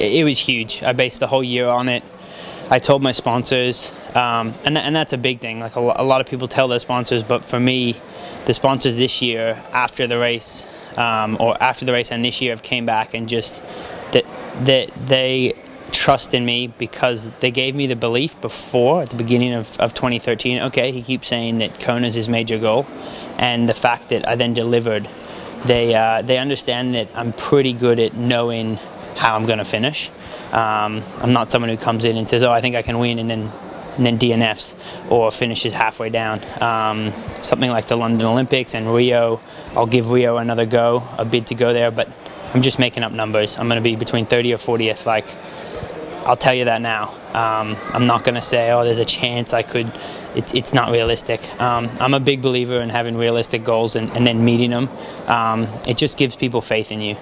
it was huge. I based the whole year on it. I told my sponsors, and that's a big thing. Like a lot of people tell their sponsors, but for me, the sponsors this year after the race, or after the race and this year, have came back and just that they trust in me because they gave me the belief before at the beginning of 2013. Okay, he keeps saying that Kona's his major goal, and the fact that I then delivered, they understand that I'm pretty good at knowing how I'm going to finish. I'm not someone who comes in and says, oh, I think I can win, and then DNFs or finishes halfway down. Something like the London Olympics and Rio, I'll give Rio another go, a bid to go there, but I'm just making up numbers. I'm going to be between 30 or 40th. Like, I'll tell you that now. I'm not going to say, oh, there's a chance I could. It's not realistic. I'm a big believer in having realistic goals and then meeting them. It just gives people faith in you.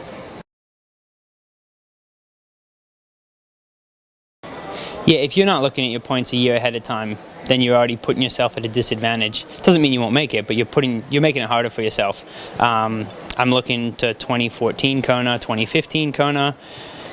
Yeah, if you're not looking at your points a year ahead of time, then you're already putting yourself at a disadvantage. Doesn't mean you won't make it, but you're making it harder for yourself. I'm looking to 2014 Kona, 2015 Kona,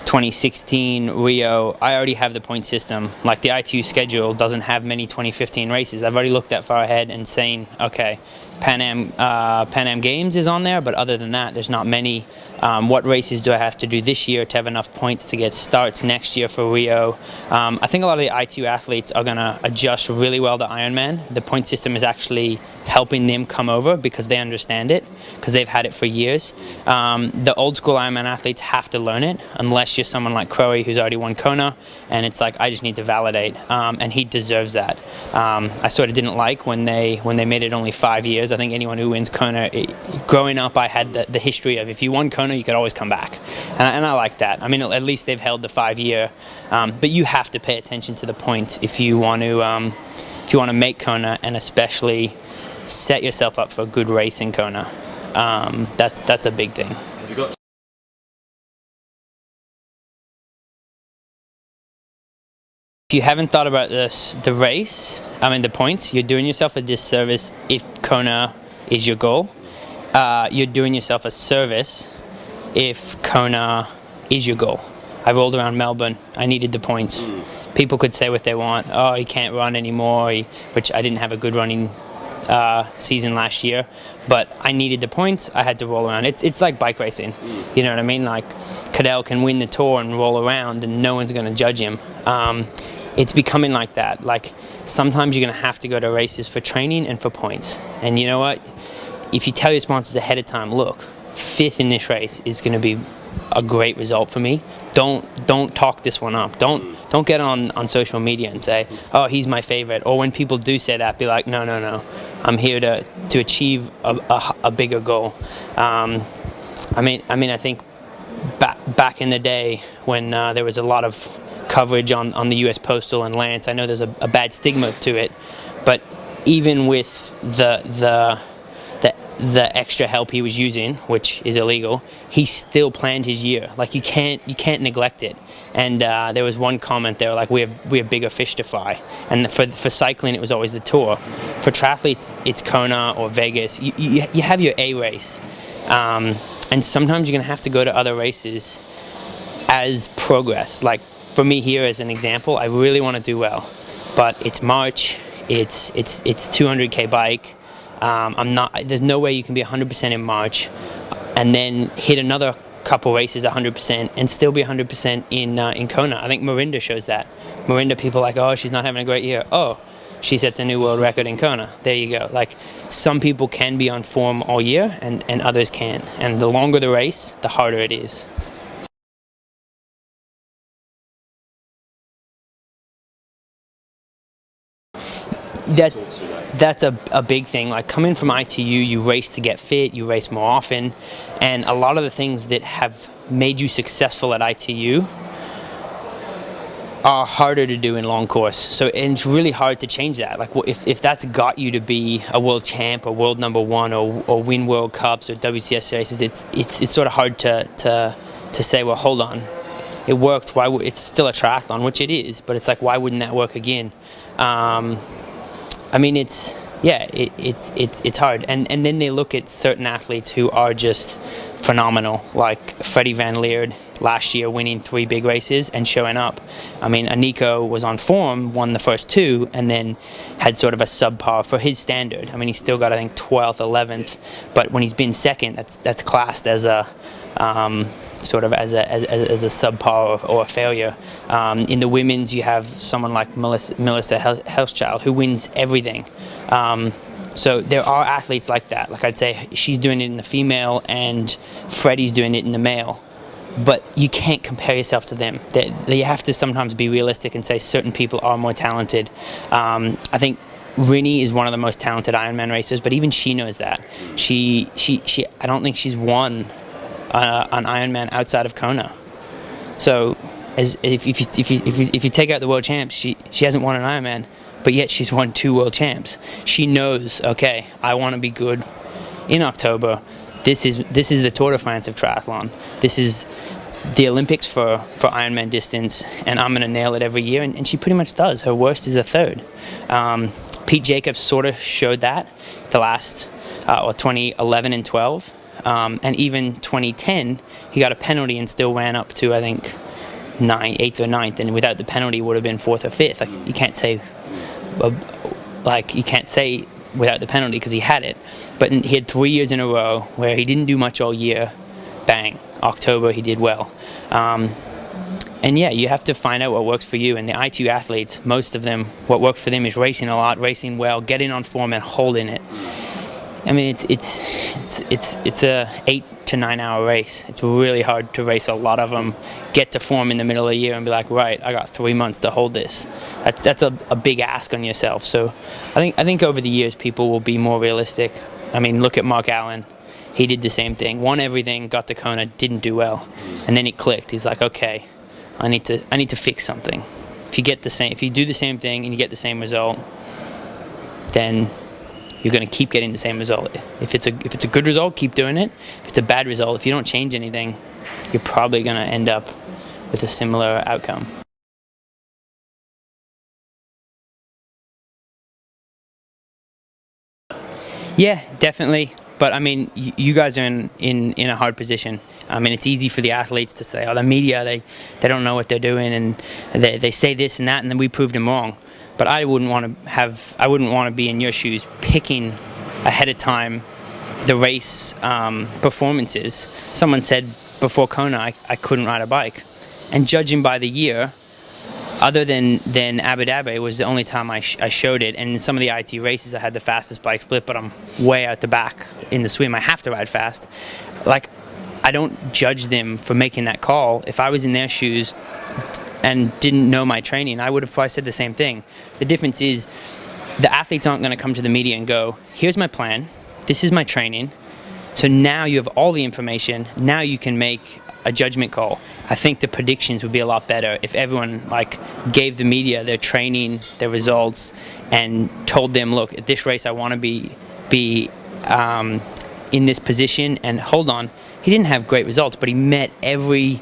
2016 Rio. I already have the point system. Like, the ITU schedule doesn't have many 2015 races. I've already looked that far ahead and saying, okay, Pan Am Games is on there, but other than that, there's not many. What races do I have to do this year to have enough points to get starts next year for Rio? I think a lot of the ITU athletes are going to adjust really well to Ironman. The point system is actually helping them come over because they understand it, because they've had it for years. The old school Ironman athletes have to learn it, unless you're someone like Crowe who's already won Kona, and it's like, I just need to validate, and he deserves that. I sort of didn't like when they made it only 5 years. I think anyone who wins Kona, growing up, I had the history of, if you won Kona, you could always come back, and I like that. I mean, at least they've held the 5 year, but you have to pay attention to the points if you want to make Kona, and especially set yourself up for a good race in Kona. That's a big thing. If you haven't thought about the race, the points, you're doing yourself a disservice if Kona is your goal. You're doing yourself a service if Kona is your goal. I rolled around Melbourne. I needed the points. People could say what they want. Oh, he can't run anymore, which I didn't have a good running season last year, but I needed the points. I had to roll around. It's like bike racing. You know what I mean? Like, Cadell can win the Tour and roll around and no one's going to judge him. It's becoming like that. Like, sometimes you're going to have to go to races for training and for points. And you know what? If you tell your sponsors ahead of time, look, 5th in this race is going to be a great result for me. Don't talk this one up. Don't get on social media and say, oh, he's my favorite. Or when people do say that, be like, no. I'm here to achieve a bigger goal. I think back in the day when there was a lot of coverage on the U.S. Postal and Lance, I know there's a bad stigma to it, but even with the extra help he was using, which is illegal, he still planned his year. Like, you can't neglect it. And there was one comment, they were like, we have bigger fish to fry. And for cycling, it was always the Tour. For triathletes, it's Kona or Vegas. You have your A race, and sometimes you're gonna have to go to other races as progress. Like, for me here as an example, I really want to do well, but it's March. It's 200K bike. There's no way you can be 100% in March and then hit another couple races 100% and still be 100% in Kona. I think Mirinda shows that. Mirinda, people are like, oh, she's not having a great year. Oh, she sets a new world record in Kona. There you go. Like, some people can be on form all year and others can't. And the longer the race, the harder it is. That's a big thing. Like, coming from ITU, you race to get fit, you race more often, and a lot of the things that have made you successful at ITU are harder to do in long course. So it's really hard to change that. Like, if that's got you to be a world champ or world #1 or win World Cups or WCS races, it's sort of hard to say, well, hold on, it worked. Why? It's still a triathlon, which it is, but it's like, why wouldn't that work again? It's hard, and then they look at certain athletes who are just phenomenal, like Freddie Van Leerd. last year, winning 3 big races and showing up. I mean, Aniko was on form, won the first 2, and then had sort of a subpar for his standard. I mean, he's still got, I think, 12th, 11th, but when he's been second, that's classed as a sort of as a subpar or a failure. In the women's, you have someone like Melissa Helschild, who wins everything. So there are athletes like that. Like I'd say she's doing it in the female and Freddie's doing it in the male. But you can't compare yourself to them. You have to sometimes be realistic and say certain people are more talented. I think Rinny is one of the most talented Ironman racers, but even she knows that. I don't think she's won an Ironman outside of Kona. So if you take out the world champs, she hasn't won an Ironman. But yet she's won 2 world champs. She knows, okay, I want to be good in October. This is the Tour de France of triathlon. This is the Olympics for Ironman distance, and I'm going to nail it every year. And she pretty much does. Her worst is a 3rd. Pete Jacobs sort of showed that the last, 2011 and 12. And even 2010, he got a penalty and still ran up to, I think, 8th or 9th. And without the penalty, would have been 4th or 5th. Like, you can't say without the penalty because he had it, but he had 3 years in a row where he didn't do much all year. Bang, October he did well. And yeah, you have to find out what works for you. And the ITU athletes, most of them, what works for them is racing a lot, racing well, getting on form and holding it. I mean, it's a 8 to 9 hour race. It's really hard to race a lot of them, get to form in the middle of the year and be like, right, I got 3 months to hold this. That's a big ask on yourself. So I think over the years people will be more realistic. I mean, look at Mark Allen. He did the same thing. Won everything, got to Kona, didn't do well, and then it clicked. He's like, okay, I need to fix something. If you do the same thing and you get the same result, then you're going to keep getting the same result. If it's a good result, keep doing it. If it's a bad result, if you don't change anything, you're probably going to end up with a similar outcome. Yeah, definitely. But I mean, you guys are in a hard position. I mean, it's easy for the athletes to say, oh, the media, they don't know what they're doing, and they say this and that, and then we proved them wrong. But I wouldn't want to be in your shoes picking ahead of time the race performances. Someone said before Kona I couldn't ride a bike, and judging by the year, other than Abu Dhabi was the only time I showed it, and in some of the IT races I had the fastest bike split, but I'm way out the back in the swim. I have to ride fast. Like, I don't judge them for making that call. If I was in their shoes and didn't know my training, I would have probably said the same thing. The difference is the athletes aren't going to come to the media and go, here's my plan, this is my training, so now you have all the information, now you can make a judgment call. I think the predictions would be a lot better if everyone gave the media their training, their results, and told them, look, at this race I want to be in this position, and hold on, he didn't have great results, but he met every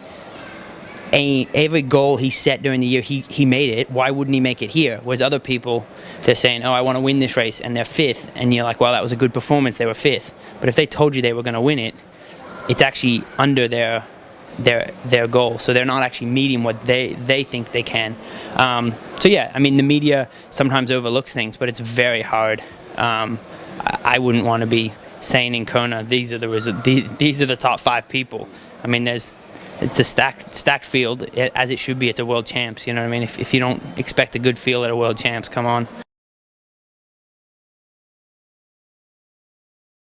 goal he set during the year. He made it. Why wouldn't he make it here? Whereas other people, they're saying, oh, I want to win this race, and they're 5th, and you're like, well, that was a good performance, they were 5th. But if they told you they were going to win it, it's actually under their goal, so they're not actually meeting what they think they can. So yeah, I mean, the media sometimes overlooks things, but it's very hard. I wouldn't want to be saying in Kona, these are the top 5 people. I mean, it's a stacked field, as it should be. It's a world champs, you know what I mean? If you don't expect a good field at a world champs, come on.